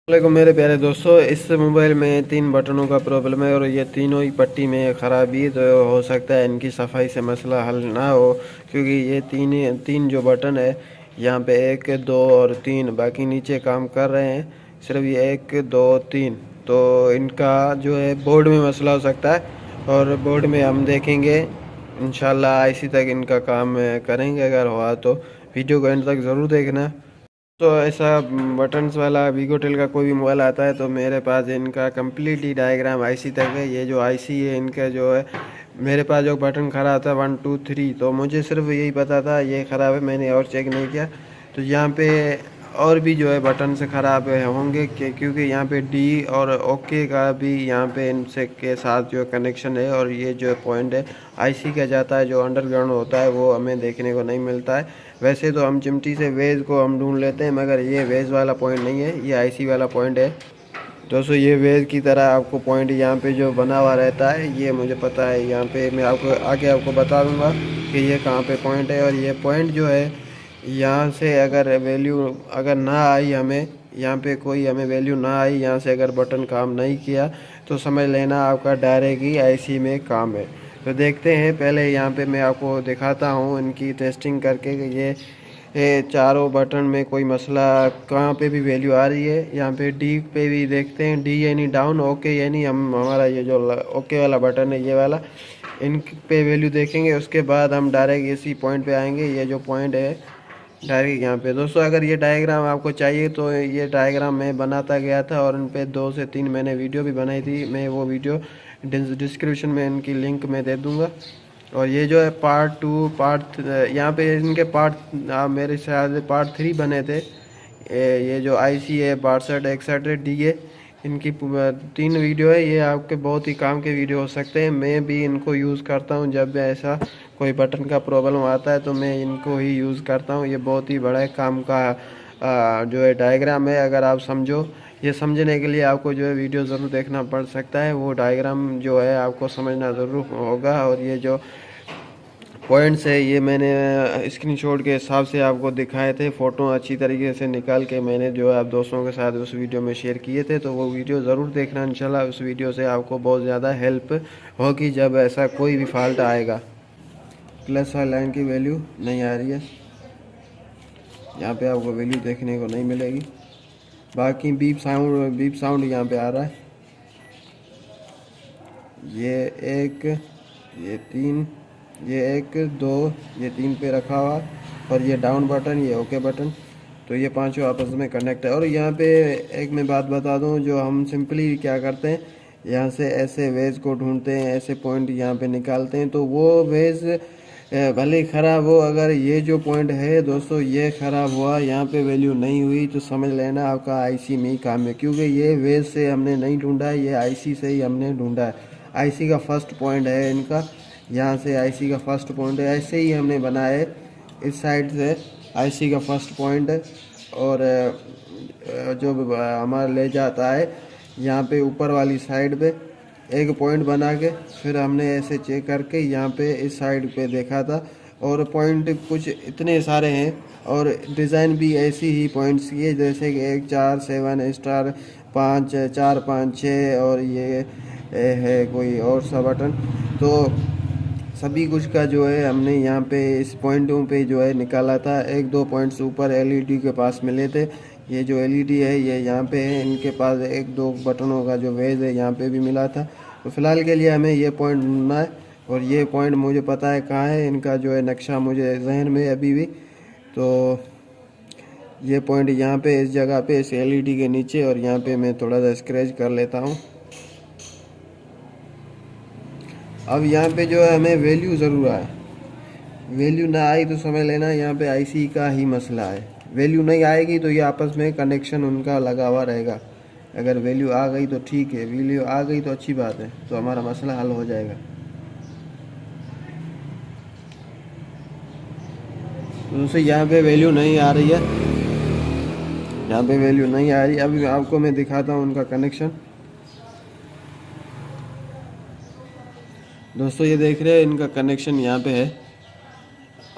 वालेकुम मेरे प्यारे दोस्तों। इस मोबाइल में 3 बटनों का प्रॉब्लम है और ये तीनों ही पट्टी में ख़राबी, तो हो सकता है इनकी सफाई से मसला हल ना हो, क्योंकि ये तीन जो बटन है यहाँ पे 1 2 और 3 बाकी नीचे काम कर रहे हैं, सिर्फ ये 1 2 3। तो इनका जो है बोर्ड में मसला हो सकता है और बोर्ड में हम देखेंगे इंशाल्लाह आईसी तक इनका काम करेंगे। अगर हुआ तो वीडियो को एंड तक ज़रूर देखना। तो ऐसा बटन्स वाला वीगोटेल का कोई भी मोबाइल आता है तो मेरे पास इनका कम्प्लीटली डायग्राम आईसी तक है। ये जो आईसी है इनका जो है, मेरे पास जो बटन ख़राब था 1 2 3, तो मुझे सिर्फ यही पता था ये ख़राब है, मैंने और चेक नहीं किया। तो यहाँ पे और भी जो है बटन से ख़राब होंगे क्योंकि यहाँ पे डी और ओके का भी यहाँ पे इनसे के साथ जो कनेक्शन है, और ये जो पॉइंट है आईसी का जाता है जो अंडरग्राउंड होता है वो हमें देखने को नहीं मिलता है। वैसे तो हम चिमटी से वेज को हम ढूंढ लेते हैं, मगर ये वेज वाला पॉइंट नहीं है, ये आईसी वाला पॉइंट है। दोस्तों ये वेज की तरह आपको पॉइंट यहाँ पे जो बना हुआ रहता है ये मुझे पता है। यहाँ पे मैं आपको आगे आपको बता दूंगा कि ये कहाँ पे पॉइंट है। और ये पॉइंट जो है यहाँ से अगर वैल्यू अगर ना आई, हमें यहाँ पे कोई हमें वैल्यू ना आई, यहाँ से अगर बटन काम नहीं किया तो समझ लेना आपका डायरेक्ट ही आईसी में काम है। तो देखते हैं, पहले यहाँ पे मैं आपको दिखाता हूँ इनकी टेस्टिंग करके कि ये चारों बटन में कोई मसला कहाँ पे भी वैल्यू आ रही है। यहाँ पे डी पे भी देखते हैं, डी यानी डाउन, ओके यानी हम हमारा ये जो ओके वाला बटन है ये वाला, इन पे वैल्यू देखेंगे। उसके बाद हम डायरेक्ट इसी पॉइंट पे आएंगे, ये जो पॉइंट है डायरेक्ट यहाँ पे। दोस्तों अगर ये डायग्राम आपको चाहिए तो ये डायग्राम मैं बनाता गया था और इन पे 2 से 3 मैंने वीडियो भी बनाई थी, मैं वो वीडियो डिस्क्रिप्शन में इनकी लिंक मैं दे दूँगा। और ये जो है पार्ट 2 पार्ट यहाँ पे इनके पार्ट मेरे शायद पार्ट 3 बने थे। ये जो आईसी है 62 61 डीए, इनकी 3 वीडियो है। ये आपके बहुत ही काम के वीडियो हो सकते हैं। मैं भी इनको यूज़ करता हूँ, जब भी ऐसा कोई बटन का प्रॉब्लम आता है तो मैं इनको ही यूज़ करता हूँ। ये बहुत ही बड़ा काम का जो है डायग्राम है। अगर आप समझो, ये समझने के लिए आपको जो है वीडियो ज़रूर देखना पड़ सकता है, वो डायग्राम जो है आपको समझना ज़रूर होगा। और ये जो पॉइंट्स है ये मैंने स्क्रीनशॉट के हिसाब से आपको दिखाए थे, फ़ोटो अच्छी तरीके से निकाल के मैंने जो है आप दोस्तों के साथ उस वीडियो में शेयर किए थे। तो वो वीडियो ज़रूर देखना, इंशाल्लाह उस वीडियो से आपको बहुत ज़्यादा हेल्प होगी जब ऐसा कोई भी फॉल्ट आएगा। प्लस वाली लाइन की वैल्यू नहीं आ रही है, यहाँ पे आपको वैल्यू देखने को नहीं मिलेगी। बाकी बीप साउंड यहाँ पे आ रहा है। ये 1 ये 3 ये 1 2 ये 3 पे रखा हुआ, और ये डाउन बटन ये ओके बटन, तो ये पांचों आपस में कनेक्ट है। और यहाँ पे एक मैं बात बता दूँ, जो हम सिंपली क्या करते हैं, यहाँ से ऐसे वेज को ढूंढते हैं, ऐसे पॉइंट यहाँ पे निकालते हैं, तो वो वेज भले ही ख़राब हो, अगर ये जो पॉइंट है दोस्तों ये ख़राब हुआ, यहाँ पे वैल्यू नहीं हुई, तो समझ लेना आपका आईसी में ही काम है। क्योंकि ये वेज से हमने नहीं ढूंढा है, ये आईसी से ही हमने ढूंढा है। आईसी का फर्स्ट पॉइंट है इनका, यहाँ से आईसी का फर्स्ट पॉइंट है, ऐसे ही हमने बनाया है। इस साइड से आईसी का फर्स्ट पॉइंट है, और जो हमारा ले जाता है यहाँ पे ऊपर वाली साइड पे एक पॉइंट बना के, फिर हमने ऐसे चेक करके यहाँ पे इस साइड पे देखा था। और पॉइंट कुछ इतने सारे हैं, और डिज़ाइन भी ऐसी ही पॉइंट्स की है, जैसे कि 1 4 7 स्टार 5 4 5 6, और ये है कोई और सा बटन। तो सभी कुछ का जो है हमने यहाँ पे इस पॉइंटों पे जो है निकाला था। 1 2 पॉइंट्स ऊपर एलईडी के पास मिले थे, ये जो एलईडी है ये यहाँ पे है, इनके पास 1 2 बटनों का जो वेज है यहाँ पे भी मिला था। तो फिलहाल के लिए हमें ये पॉइंट ढूंढना है, और ये पॉइंट मुझे पता है कहाँ है, इनका जो है नक्शा मुझे जहन में अभी भी। तो ये पॉइंट यहाँ पे इस जगह पे इस एलईडी के नीचे, और यहाँ पे मैं थोड़ा सा स्क्रैच कर लेता हूँ। अब यहाँ पे जो है हमें वैल्यू ज़रूर आए, वैल्यू ना आई तो समझ लेना यहाँ पे आईसी का ही मसला है। वैल्यू नहीं आएगी तो ये आपस में कनेक्शन उनका लगा हुआ रहेगा। अगर वैल्यू आ गई तो ठीक है, वैल्यू आ गई तो अच्छी बात है, तो हमारा मसला हल हो जाएगा। तो दोस्तों यहाँ पे वैल्यू नहीं आ रही है, यहाँ पे वैल्यू नहीं आ रही। अभी आपको मैं दिखाता हूँ उनका कनेक्शन। दोस्तों ये देख रहे हैं इनका कनेक्शन यहाँ पे है,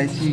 IC